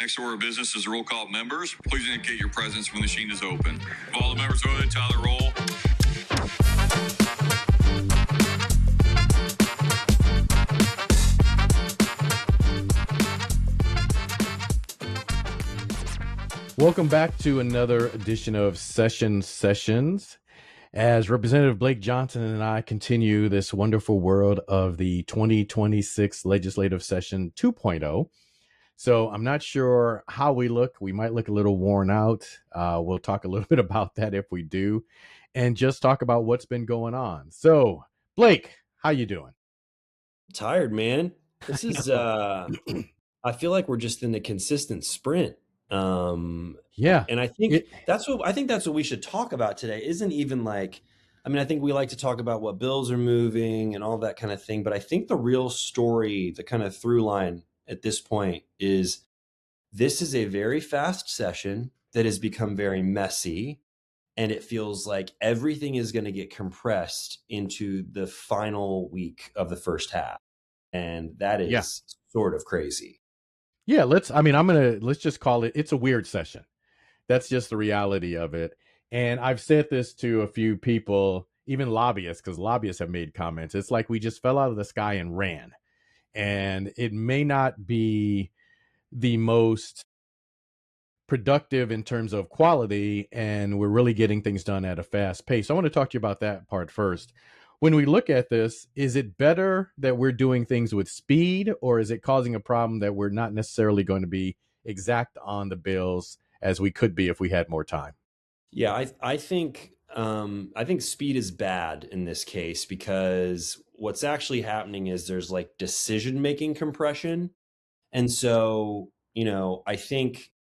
Next order of business is roll call members. Please indicate your presence when the machine is open. If all the members voted, Tyler, roll. Welcome back to another edition of Sessions. As Representative Blake Johnson and I continue this wonderful world of the 2026 Legislative Session 2.0. So I'm not sure how we look. We might look a little worn out. We'll talk a little bit about that if we do, and just talk about what's been going on. So, Blake, how you doing? Tired, man. This is I feel like we're just in a consistent sprint. Yeah. And I think that's what we should talk about today. Isn't even like, I mean, I think we like to talk about what bills are moving and all that kind of thing, but I think the real story, the kind of through line at this point is this is a very fast session that has become very messy, and it feels like everything is going to get compressed into the final week of the first half. And that is sort of crazy. Yeah, let's just call it's a weird session. That's just the reality of it. And I've said this to a few people, even lobbyists, because lobbyists have made comments. It's like we just fell out of the sky and ran. And it may not be the most productive in terms of quality, and we're really getting things done at a fast pace. I want to talk to you about that part first. When we look at this, is it better that we're doing things with speed, or is it causing a problem that we're not necessarily going to be exact on the bills as we could be if we had more time? Yeah, I think speed is bad in this case, because what's actually happening is there's like decision-making compression. And so, I think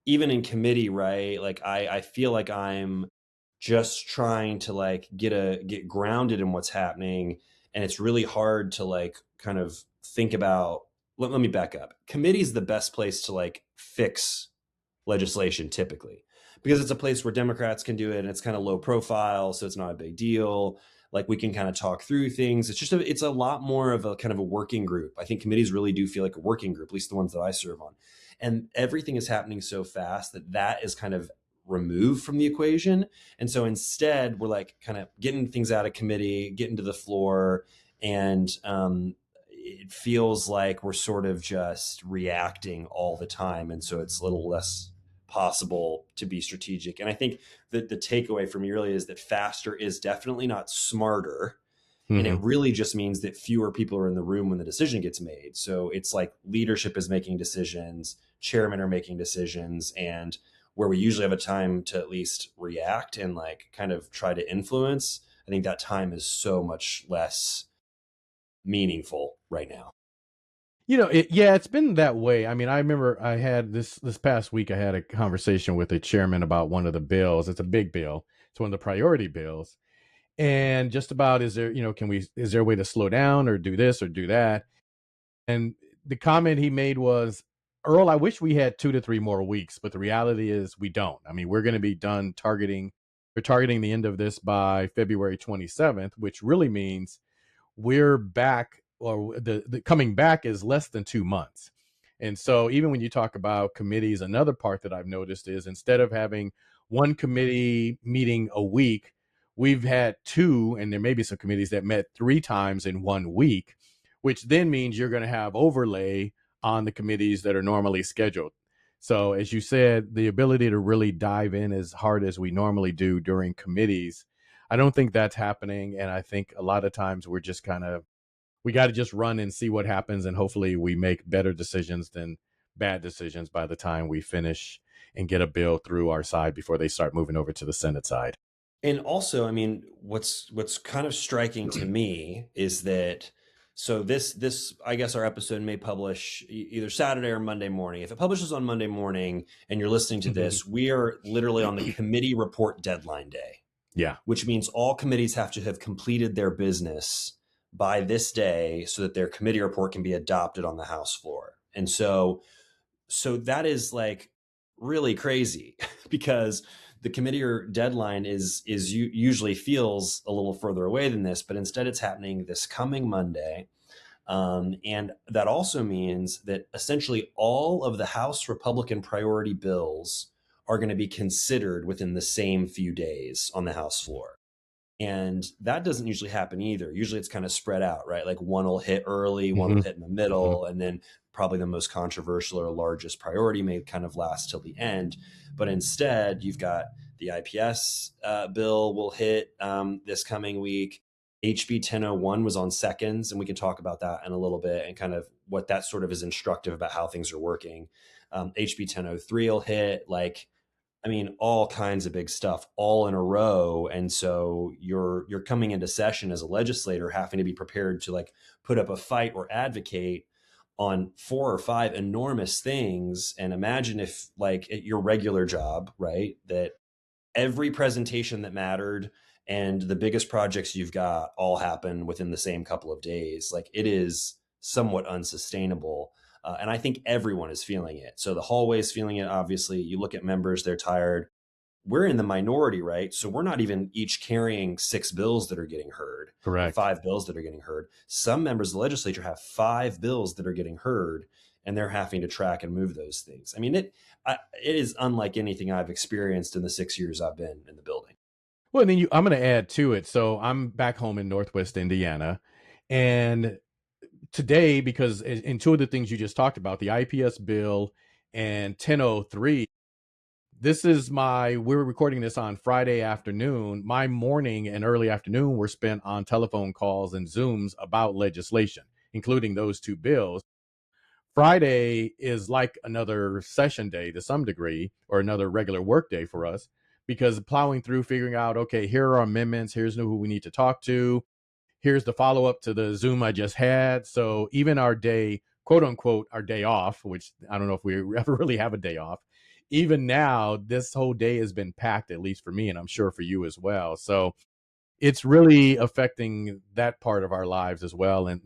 even in committee, right? Like I feel like I'm just trying to like get grounded in what's happening. And it's really hard to like kind of think about, let me back up. Committee is the best place to like fix legislation typically, because it's a place where Democrats can do it and it's kind of low profile. So it's not a big deal. Like we can kind of talk through things. It's a lot more of a kind of a working group. I think committees really do feel like a working group, at least the ones that I serve on. And everything is happening so fast that is kind of removed from the equation. And so instead we're like kind of getting things out of committee, getting to the floor, and it feels like we're sort of just reacting all the time. And so it's a little less possible to be strategic. And I think that the takeaway for me really is that faster is definitely not smarter. Mm-hmm. And it really just means that fewer people are in the room when the decision gets made. So it's like leadership is making decisions, chairmen are making decisions, and where we usually have a time to at least react and like kind of try to influence, I think that time is so much less meaningful right now. It's been that way. I mean, I remember I had this past week, I had a conversation with a chairman about one of the bills. It's a big bill. It's one of the priority bills. And just about, is there a way to slow down or do this or do that? And the comment he made was, Earl, I wish we had 2 to 3 more weeks, but the reality is we don't. I mean, we're going to be done targeting the end of this by February 27th, which really means we're back, or the coming back is less than 2 months. And so even when you talk about committees, another part that I've noticed is instead of having one committee meeting a week, we've had 2, and there may be some committees that met 3 times in 1 week, which then means you're going to have overlay on the committees that are normally scheduled. So as you said, the ability to really dive in as hard as we normally do during committees, I don't think that's happening. And I think a lot of times we're just we got to just run and see what happens. And hopefully we make better decisions than bad decisions by the time we finish and get a bill through our side before they start moving over to the Senate side. And also, I mean, what's kind of striking to me is that, so this, I guess our episode may publish either Saturday or Monday morning. If it publishes on Monday morning and you're listening to this, we are literally on the committee report deadline day. Yeah. Which means all committees have to have completed their business by this day so that their committee report can be adopted on the House floor. And so that is like really crazy because the committee or deadline usually feels a little further away than this, but instead it's happening this coming Monday. And that also means that essentially all of the House Republican priority bills are going to be considered within the same few days on the House floor. And that doesn't usually happen either. Usually it's kind of spread out, right? Like one will hit early, one will hit in the middle, and then probably the most controversial or largest priority may kind of last till the end. But instead, you've got the IPS bill will hit this coming week. HB 1001 was on seconds, and we can talk about that in a little bit and kind of what that sort of is instructive about how things are working. HB 1003 will hit, like, I mean, all kinds of big stuff all in a row. And so you're coming into session as a legislator having to be prepared to like put up a fight or advocate on 4 or 5 enormous things. And imagine if, like, at your regular job, right, that every presentation that mattered and the biggest projects you've got all happen within the same couple of days. Like, it is somewhat unsustainable. And I think everyone is feeling it. So the hallway is feeling it, obviously. You look at members, they're tired. We're in the minority, right? So we're not even each carrying 6 bills that are getting heard. Correct. 5 bills that are getting heard. Some members of the legislature have 5 bills that are getting heard, and they're having to track and move those things. I mean, it is unlike anything I've experienced in the 6 years I've been in the building. Well, and then I'm going to add to it. So I'm back home in Northwest Indiana, and today, because in 2 of the things you just talked about, the IPS bill and 1003, we're recording this on Friday afternoon. My morning and early afternoon were spent on telephone calls and Zooms about legislation, including those 2 bills. Friday is like another session day to some degree, or another regular work day for us, because plowing through, figuring out, okay, here are amendments, here's who we need to talk to, here's the follow-up to the Zoom I just had. So even our day, quote unquote, our day off, which I don't know if we ever really have a day off, even now, this whole day has been packed, at least for me, and I'm sure for you as well. So it's really affecting that part of our lives as well. And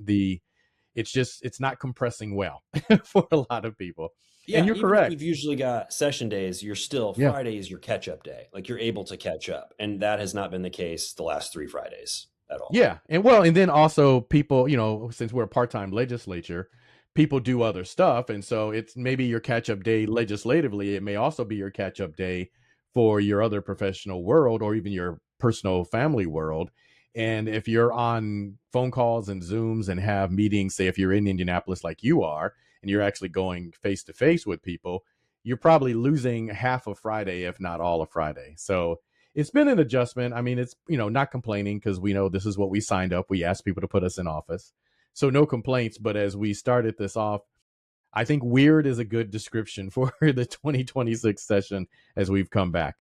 it's not compressing well for a lot of people. Yeah, and you're even correct. if we've usually got session days, you're still, Yeah. Friday is your catch-up day. Like, you're able to catch up. And that has not been the case the last 3 Fridays at all. Yeah. And then also people, since we're a part-time legislature, people do other stuff. And so it's maybe your catch-up day legislatively. It may also be your catch-up day for your other professional world, or even your personal family world. And if you're on phone calls and Zooms and have meetings, say if you're in Indianapolis like you are, and you're actually going face to face with people, you're probably losing half of Friday, if not all of Friday. So it's been an adjustment. I mean, it's, not complaining, because we know this is what we signed up. We asked people to put us in office. So no complaints. But as we started this off, I think weird is a good description for the 2026 session as we've come back.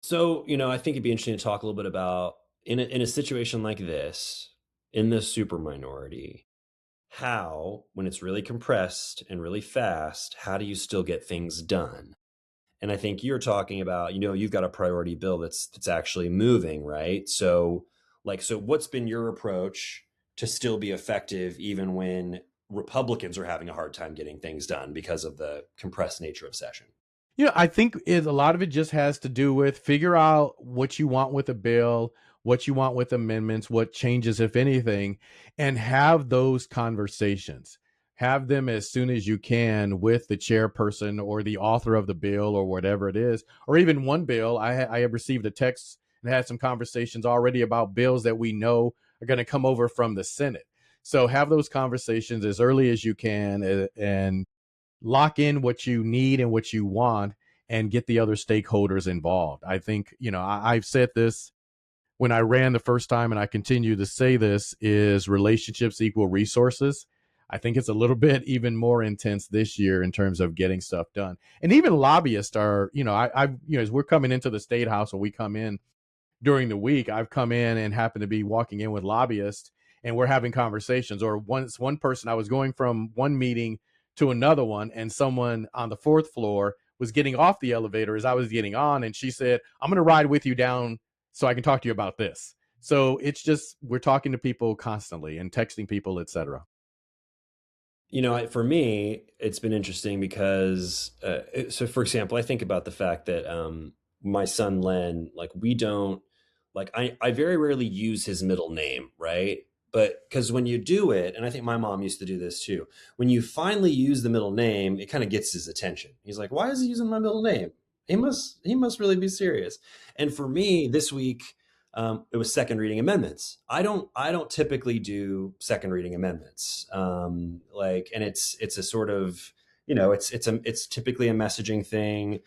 So, I think it'd be interesting to talk a little bit about, in a situation like this, in the super minority, how, when it's really compressed and really fast, how do you still get things done? And I think you're talking about, you've got a priority bill that's actually moving, right? So what's been your approach to still be effective even when Republicans are having a hard time getting things done because of the compressed nature of session? I think a lot of it just has to do with figure out what you want with a bill, what you want with amendments, what changes, if anything, and have those conversations. Have them as soon as you can with the chairperson or the author of the bill or whatever it is. Or even one bill, I have received a text and had some conversations already about bills that we know are going to come over from the Senate. So have those conversations as early as you can, and lock in what you need and what you want, and get the other stakeholders involved. I think, I've said this when I ran the first time, and I continue to say this, is relationships equal resources. I think it's a little bit even more intense this year in terms of getting stuff done. And even lobbyists are, as we're coming into the State House, or we come in during the week, I've come in and happen to be walking in with lobbyists, and we're having conversations. Or one person, I was going from one meeting to another one, and someone on the 4th floor was getting off the elevator as I was getting on, and she said, "I'm going to ride with you down so I can talk to you about this." So it's just, we're talking to people constantly and texting people, etc. For me, it's been interesting because, so for example, I think about the fact that my son Len, like, we don't, like, I very rarely use his middle name, right? But because when you do it, and I think my mom used to do this too, when you finally use the middle name, it kind of gets his attention. He's like, why is he using my middle name? He must really be serious. And for me this week, it was second reading amendments. I don't typically do second reading amendments. And it's a sort of, it's typically a messaging thing.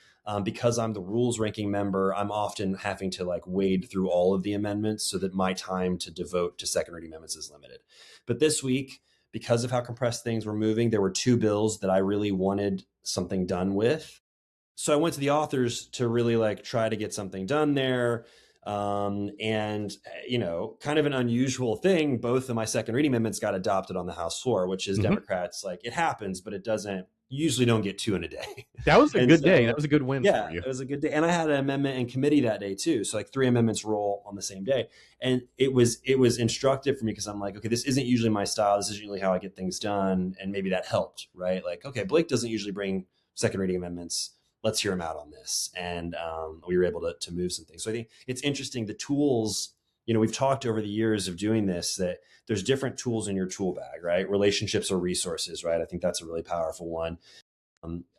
Because I'm the rules ranking member, I'm often having to like wade through all of the amendments so that my time to devote to second reading amendments is limited. But this week, because of how compressed things were moving, there were two bills that I really wanted something done with. So I went to the authors to really like try to get something done there. And kind of an unusual thing, both of my second reading amendments got adopted on the House floor, which is Democrats, like, it happens, but it doesn't, you usually don't get two in a day. That was a And good day. so, That was a good win yeah, for you. it was a good day. And I had an amendment in committee that day too. So like three amendments roll on the same day. And it was instructive for me because I'm like, okay, this isn't usually my style. This isn't usually how I get things done. And maybe that helped, right? Like, okay, Blake doesn't usually bring second reading amendments. Let's hear him out on this. And we were able to move some things. So I think it's interesting. The tools, we've talked over the years of doing this, that there's different tools in your tool bag, right? Relationships or resources, right? I think that's a really powerful one.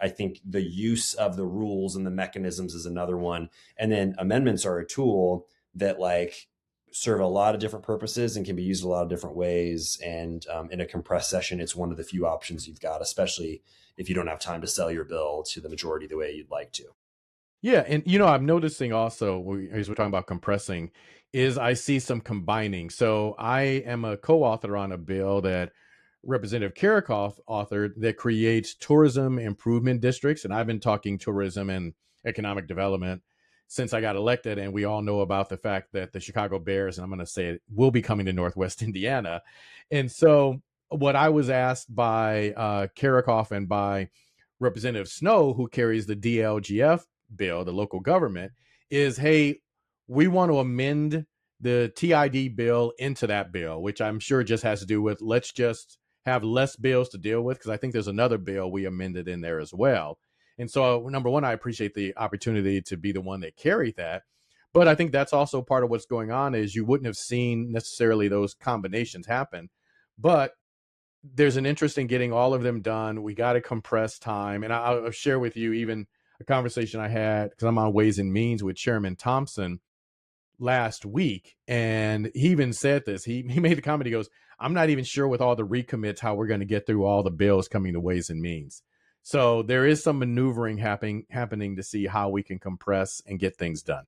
I think the use of the rules and the mechanisms is another one. And then amendments are a tool that like serve a lot of different purposes and can be used a lot of different ways. And in a compressed session, it's one of the few options you've got, especially if you don't have time to sell your bill to the majority the way you'd like to. Yeah, and I'm noticing also, as we're talking about compressing, is I see some combining. So I am a co-author on a bill that Representative Karikoff authored that creates tourism improvement districts, and I've been talking tourism and economic development since I got elected, and we all know about the fact that the Chicago Bears, and I'm going to say it, will be coming to Northwest Indiana. And so what I was asked by Karikoff and by Representative Snow, who carries the DLGF bill, the local government, is, hey, we want to amend the TID bill into that bill, which I'm sure just has to do with, let's just have less bills to deal with, because I think there's another bill we amended in there as well. And so, number one, I appreciate the opportunity to be the one that carried that. But I think that's also part of what's going on, is you wouldn't have seen necessarily those combinations happen. But there's an interest in getting all of them done. We got to compress time. And I'll share with you even a conversation I had, because I'm on Ways and Means with Chairman Thompson last week. And he even said this. He made the comment, he goes, I'm not even sure with all the recommits how we're going to get through all the bills coming to Ways and Means. So there is some maneuvering happening to see how we can compress and get things done.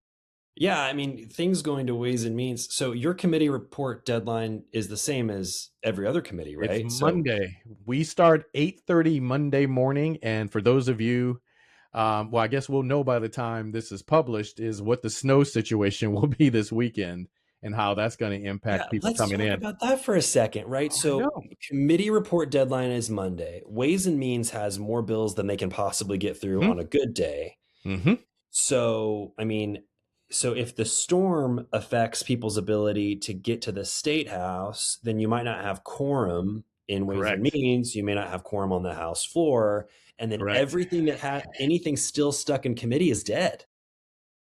Yeah, I mean, things going to Ways and Means. So your committee report deadline is the same as every other committee, It's right? So Monday. We start 8:30 Monday morning. And for those of you, well, I guess we'll know by the time this is published, is what the snow situation will be this weekend and how that's going to yeah, impact people let's coming talk in. about that for a second, right? Oh, I So know. committee report deadline is Monday. Ways and Means has more bills than they can possibly get through Hmm. on a good day. Mm-hmm. So, I mean, so if the storm affects people's ability to get to the state house, then you might not have quorum in Ways and Correct. Means. You may not have quorum on the House floor. And then Correct. everything that had anything still stuck in committee is dead.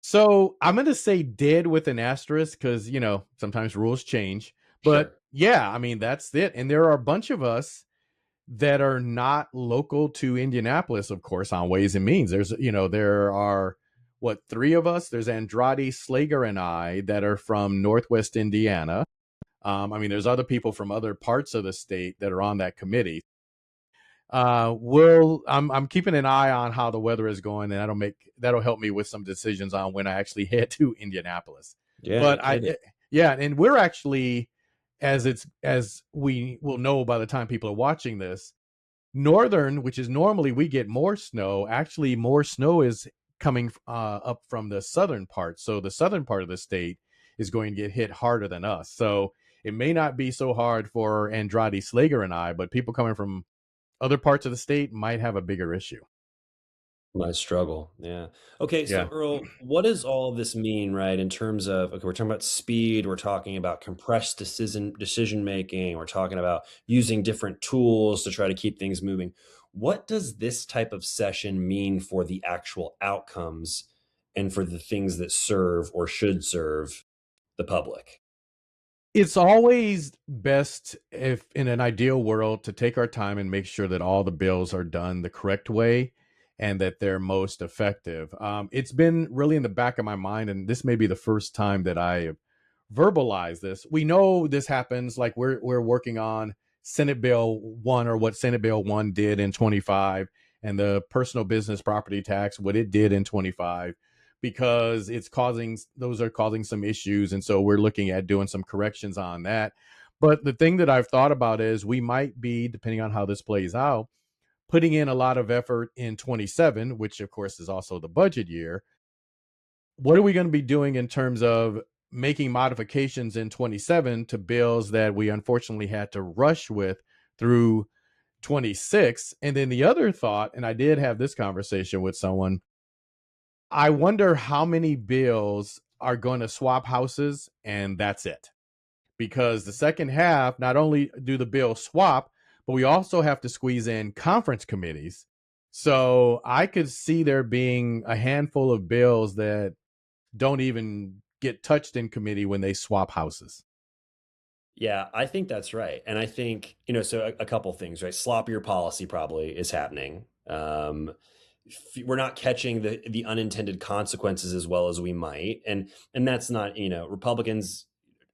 So I'm going to say dead with an asterisk, because, sometimes rules change. But Sure. yeah, I mean, that's it. And there are a bunch of us that are not local to Indianapolis, of course, on Ways and Means. There are, what, three of us? There's Andrade, Slager, and I that are from Northwest Indiana. I mean, there's other people from other parts of the state that are on that committee. I'm keeping an eye on how the weather is going, and that'll help me with some decisions on when I actually head to Indianapolis. Yeah, no But kidding. yeah, and we're actually, as we will know by the time people are watching this, northern, which is normally we get more snow. Actually, more snow is coming up from the southern part. So the southern part of the state is going to get hit harder than us. So it may not be so hard for Andrade, Slager, and I, but people coming from other parts of the state might have a bigger issue. My struggle. Yeah. Okay. So, Yeah. Earl, what does all of this mean, right? In terms of, okay, we're talking about speed, we're talking about compressed decision making, we're talking about using different tools to try to keep things moving. What does this type of session mean for the actual outcomes and for the things that serve or should serve the public? It's always best, if in an ideal world, to take our time and make sure that all the bills are done the correct way and that they're most effective. It's been really in the back of my mind, and this may be the first time that I have verbalized this. We know this happens. Like we're working on Senate Bill 1, or what Senate Bill 1 did in 25, and the personal business property tax, what it did in 25, because those are causing some issues, and so we're looking at doing some corrections on that. But the thing that I've thought about is we might be, depending on how this plays out, putting in a lot of effort in 27, which of course is also the budget year. What are we going to be doing in terms of making modifications in 27 to bills that we unfortunately had to rush with through 26? And then the other thought, and I did have this conversation with someone, I wonder how many bills are going to swap houses and that's it. Because the second half, not only do the bills swap, but we also have to squeeze in conference committees. So I could see there being a handful of bills that don't even get touched in committee when they swap houses. Yeah, I think that's right. And I think, you know, so a couple things, right? Sloppier policy probably is happening. We're not catching the unintended consequences as well as we might. And that's not, you know, Republicans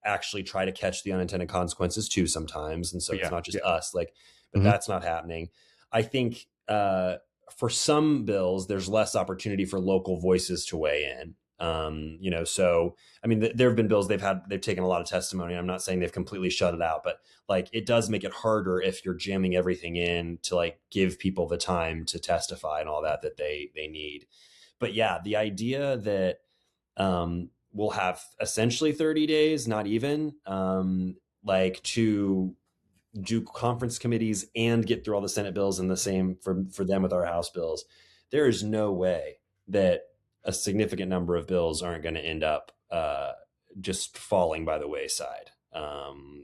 actually try to catch the unintended consequences too sometimes. And so it's Yeah. not just us, like, but Mhm. that's not happening. I think for some bills, there's less opportunity for local voices to weigh in. You know, so I mean, there have been bills they've taken a lot of testimony. I'm not saying they've completely shut it out, but like it does make it harder if you're jamming everything in to like give people the time to testify and all that they need. But yeah, the idea that we'll have essentially 30 days, not even, like to do conference committees and get through all the Senate bills, and the same for them with our House bills. There is no way that a significant number of bills aren't going to end up just falling by the wayside.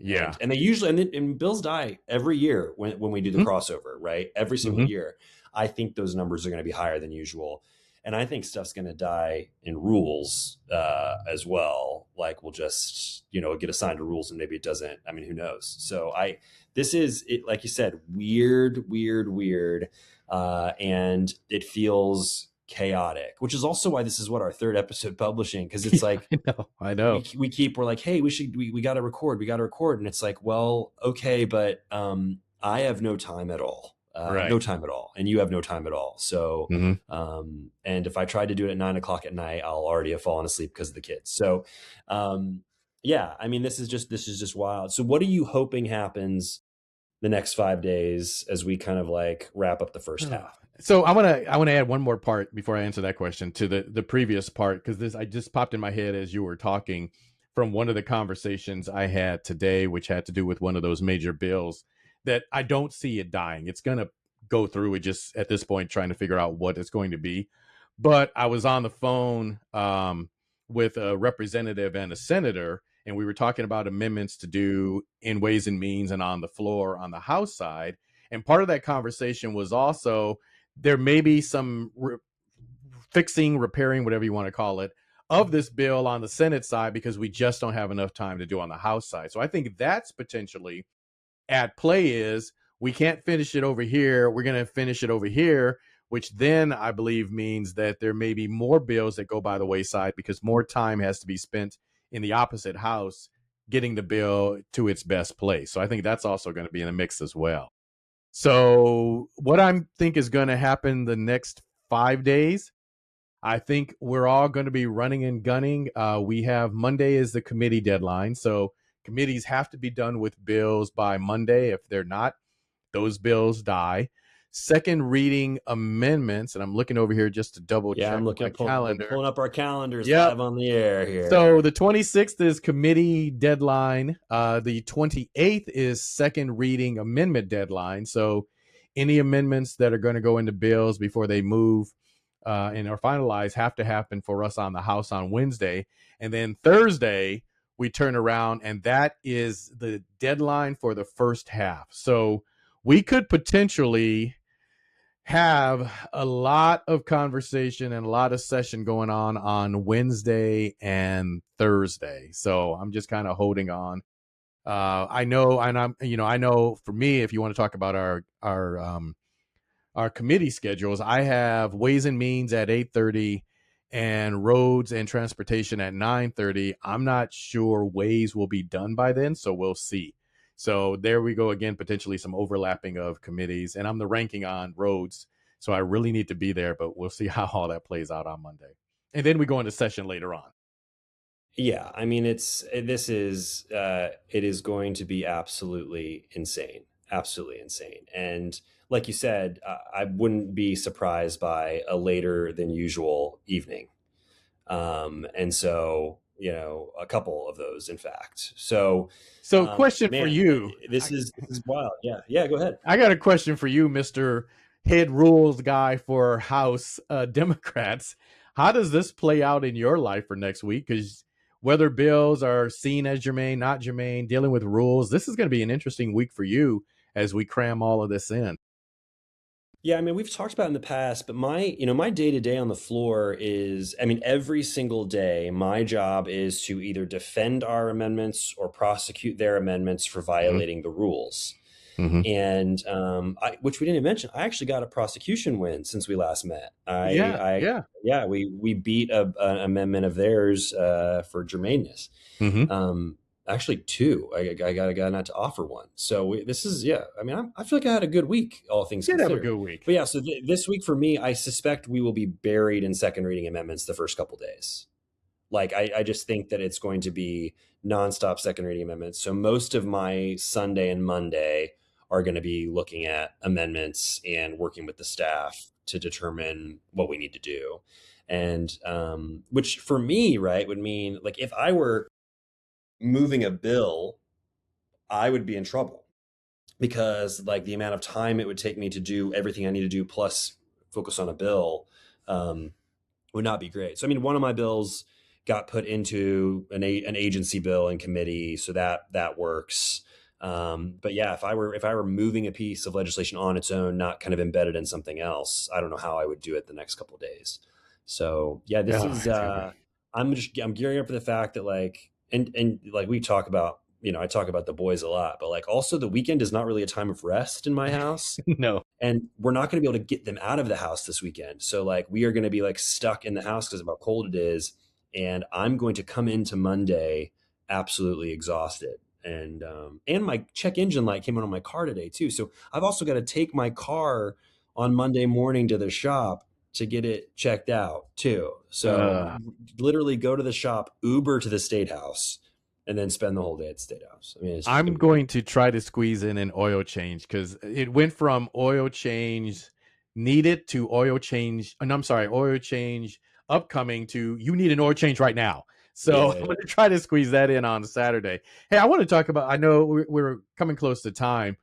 Yeah. And they usually, and bills die every year when we do the Mhm. crossover, right? Every single Mhm. year. I think those numbers are going to be higher than usual. And I think stuff's going to die in rules as well. Like we'll just, you know, get assigned to rules and maybe it doesn't. I mean, who knows? So this is it, like you said, weird. And it feels chaotic, which is also why this is what our third episode publishing. Cause it's Yeah, like, I know. we're like, hey, we got to record. And it's like, well, okay, but I have no time at all. Right. No time at all. And you have no time at all. So, Mhm. and if I tried to do it at 9 o'clock at night, I'll already have fallen asleep because of the kids. So, yeah, I mean, this is just wild. So what are you hoping happens the next 5 days as we kind of like wrap up the first half? So I want to add one more part before I answer that question to the previous part, because this I just popped in my head as you were talking from one of the conversations I had today, which had to do with one of those major bills that I don't see it dying. It's gonna go through. It just at this point trying to figure out what it's going to be. But I was on the phone with a representative and a senator, and we were talking about amendments to do in Ways and Means and on the floor on the House side. And part of that conversation was also there may be some fixing, repairing, whatever you want to call it, of this bill on the Senate side because we just don't have enough time to do on the House side. So I think that's potentially at play. Is we can't finish it over here, we're going to finish it over here, which then I believe means that there may be more bills that go by the wayside because more time has to be spent in the opposite house getting the bill to its best place. So I think that's also going to be in the mix as well. So what I think is going to happen the next 5 days, I think we're all going to be running and gunning. We have Monday is the committee deadline. So committees have to be done with bills by Monday. If they're not, those bills die. Second reading amendments, and I'm looking over here just to double Yeah, check I'm looking my at calendar. pulling up our calendars Yep. live on the air here. So the 26th is committee deadline. The 28th is second reading amendment deadline. So any amendments that are going to go into bills before they move and are finalized have to happen for us on the House on Wednesday. And then Thursday, we turn around, and that is the deadline for the first half. So we could potentially have a lot of conversation and a lot of session going on Wednesday and Thursday. So I'm just kind of holding on. I know, and I know for me, if you want to talk about our committee schedules, I have Ways and Means at 8:30 and Roads and Transportation at 9:30. I'm not sure Ways will be done by then, so we'll see. So there we go again, potentially some overlapping of committees, and I'm the ranking on Roads, so I really need to be there, but we'll see how all that plays out on Monday. And then we go into session later on. Yeah, I mean, it is going to be absolutely insane, and like you said, I wouldn't be surprised by a later than usual evening, and so a couple of those, in fact. So, So question for man, you. this is wild. Yeah, go ahead. I got a question for you, Mr. Head Rules guy for House Democrats. How does this play out in your life for next week? Because whether bills are seen as germane, not germane, dealing with rules, this is going to be an interesting week for you as we cram all of this in. Yeah, I mean, we've talked about it in the past, but my day to day on the floor is, I mean, every single day, my job is to either defend our amendments or prosecute their amendments for Mm-hmm. violating the rules. Mm-hmm. And which we didn't mention, I actually got a prosecution win since we last met. Yeah. Yeah, we beat an amendment of theirs for germaneness. Mm-hmm. Actually, two. I got a guy not to offer one. So this is, yeah. I mean, I feel like I had a good week, all things Did have a considered. good week. But yeah, so this week for me, I suspect we will be buried in second reading amendments the first couple days. Like, I just think that it's going to be nonstop second reading amendments. So most of my Sunday and Monday are going to be looking at amendments and working with the staff to determine what we need to do. And which for me, right, would mean, like, if I were moving a bill, I would be in trouble, because like the amount of time it would take me to do everything I need to do plus focus on a bill would not be great. So I mean, one of my bills got put into an agency bill in committee, so that works. But yeah, if I were moving a piece of legislation on its own, not kind of embedded in something else, I don't know how I would do it the next couple of days. So yeah, this is I'm gearing up for the fact that, like, and like we talk about, I talk about the boys a lot, but like also the weekend is not really a time of rest in my house. No. And we're not going to be able to get them out of the house this weekend. So like we are going to be like stuck in the house because of how cold it is. And I'm going to come into Monday absolutely exhausted. And my check engine light came on my car today too. So I've also got to take my car on Monday morning to the shop to get it checked out too. So literally go to the shop, Uber to the State House, and then spend the whole day at the State House. I mean, it's I'm going to try to squeeze in an oil change because it went from oil change needed to oil change. And I'm sorry, oil change upcoming to you need an oil change right now. So I'm going to try to squeeze that in on Saturday. Hey, I want to talk about, I know we're coming close to time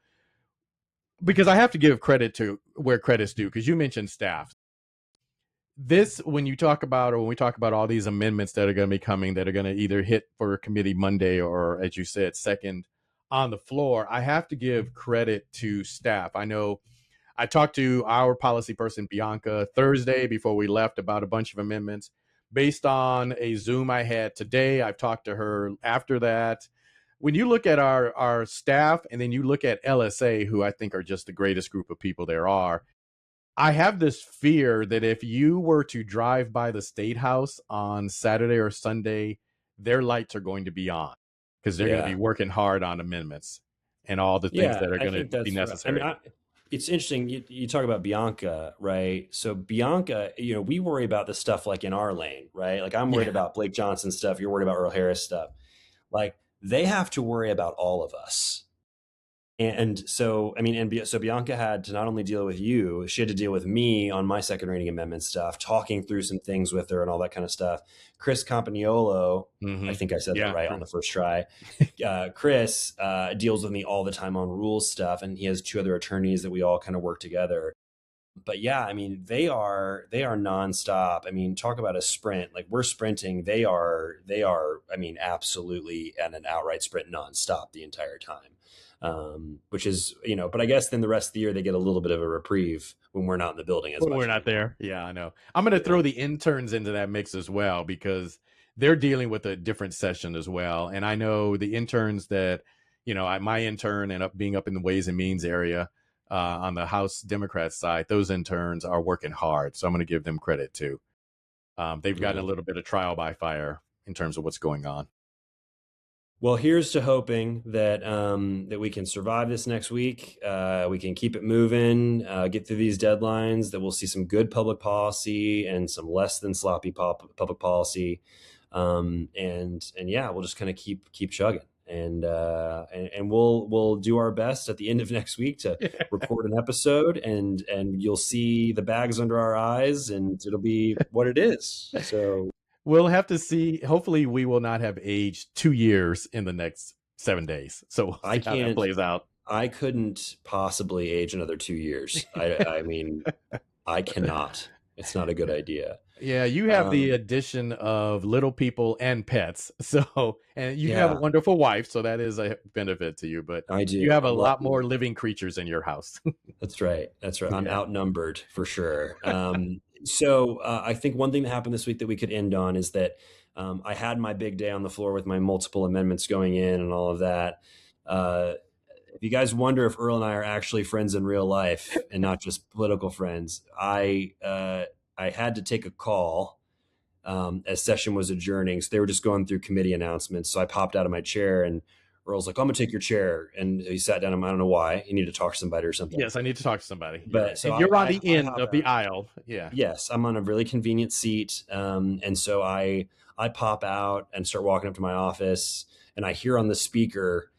because I have to give credit to where credit's due, because you mentioned staff. When we talk about all these amendments that are going to be coming, that are going to either hit for committee Monday or, as you said, second on the floor, I have to give credit to staff. I know I talked to our policy person, Bianca, Thursday before we left about a bunch of amendments. Based on a Zoom I had today, I've talked to her after that. When you look at our staff and then you look at LSA, who I think are just the greatest group of people there are, I have this fear that if you were to drive by the State House on Saturday or Sunday, their lights are going to be on because they're going to be working hard on amendments and all the things that are going to be necessary. Right. I mean, it's interesting. You talk about Bianca, right? So Bianca, we worry about the stuff like in our lane, right? Like I'm worried about Blake Johnson stuff. You're worried about Earl Harris stuff. Like they have to worry about all of us. And so, I mean, so Bianca had to not only deal with you, she had to deal with me on my second reading amendment stuff, talking through some things with her and all that kind of stuff. Chris Campagnolo, I think I said that right on the first try. Chris deals with me all the time on rules stuff, and he has two other attorneys that we all kind of work together. But yeah, I mean, they are nonstop. I mean, talk about a sprint. Like we're sprinting. They are, I mean, absolutely at an outright sprint nonstop the entire time. Which is, but I guess then the rest of the year they get a little bit of a reprieve when we're not in the building as much. We're not there. Yeah, I know. I'm going to throw the interns into that mix as well, because they're dealing with a different session as well. And I know the interns that my intern and being up in the Ways and Means area on the House Democrat side, those interns are working hard. So I'm going to give them credit too. They've gotten a little bit of trial by fire in terms of what's going on. Well, here's to hoping that that we can survive this next week. We can keep it moving, get through these deadlines, that we'll see some good public policy and some less than sloppy public policy. And yeah, we'll just kind of keep chugging. And we'll do our best at the end of next week to record an episode, and you'll see the bags under our eyes, and it'll be what it is. So we'll have to see. Hopefully we will not have aged 2 years in the next 7 days. So we'll see how that plays out. I couldn't possibly age another 2 years. I mean, I cannot. It's not a good idea. Yeah, you have the addition of little people and pets. So, and you have a wonderful wife, so that is a benefit to you. But I do. You have a lot more living creatures in your house. That's right. I'm outnumbered for sure. So I think one thing that happened this week that we could end on is that I had my big day on the floor with my multiple amendments going in and all of that. If you guys wonder if Earl and I are actually friends in real life and not just political friends, I had to take a call as session was adjourning. So they were just going through committee announcements. So I popped out of my chair, and Earl's like, "I'm gonna take your chair," and he sat down. I don't know why. He needed to talk to somebody or something. Yes, I need to talk to somebody. But so you're on the end of the aisle. Yeah. Yes, I'm on a really convenient seat, and so I pop out and start walking up to my office, and I hear on the speaker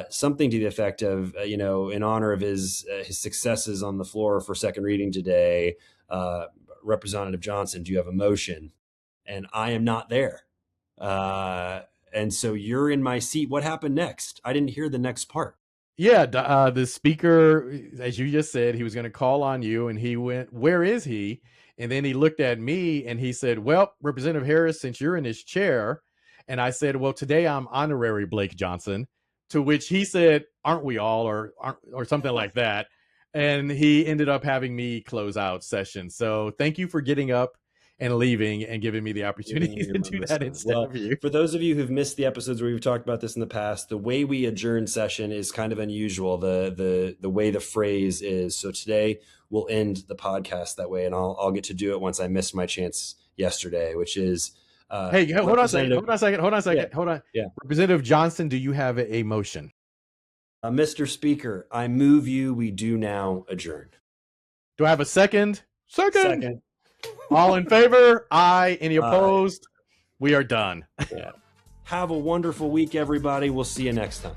something to the effect of, in honor of his successes on the floor for second reading today, Representative Johnson, do you have a motion? And I am not there. And so you're in my seat. What happened next? I didn't hear the next part. Yeah, the speaker, as you just said, he was going to call on you, and he went, "Where is he?" And then he looked at me and he said, "Well, Representative Harris, since you're in his chair." And I said, "Well, today I'm Honorary Blake Johnson." To which he said, "Aren't we all?" or something like that. And he ended up having me close out session. So thank you for getting up and leaving and giving me the opportunity to do that instead of you. For those of you who've missed the episodes where we've talked about this in the past, the way we adjourn session is kind of unusual. The way the phrase is. So today we'll end the podcast that way, and I'll get to do it once I missed my chance yesterday, which is hey, hold on a second. Yeah. Representative Johnson, do you have a motion? Mr. Speaker, I move we do now adjourn. Do I have a second? Second. All in favor? Aye. Any opposed? We are done. Yeah. Have a wonderful week, everybody. We'll see you next time.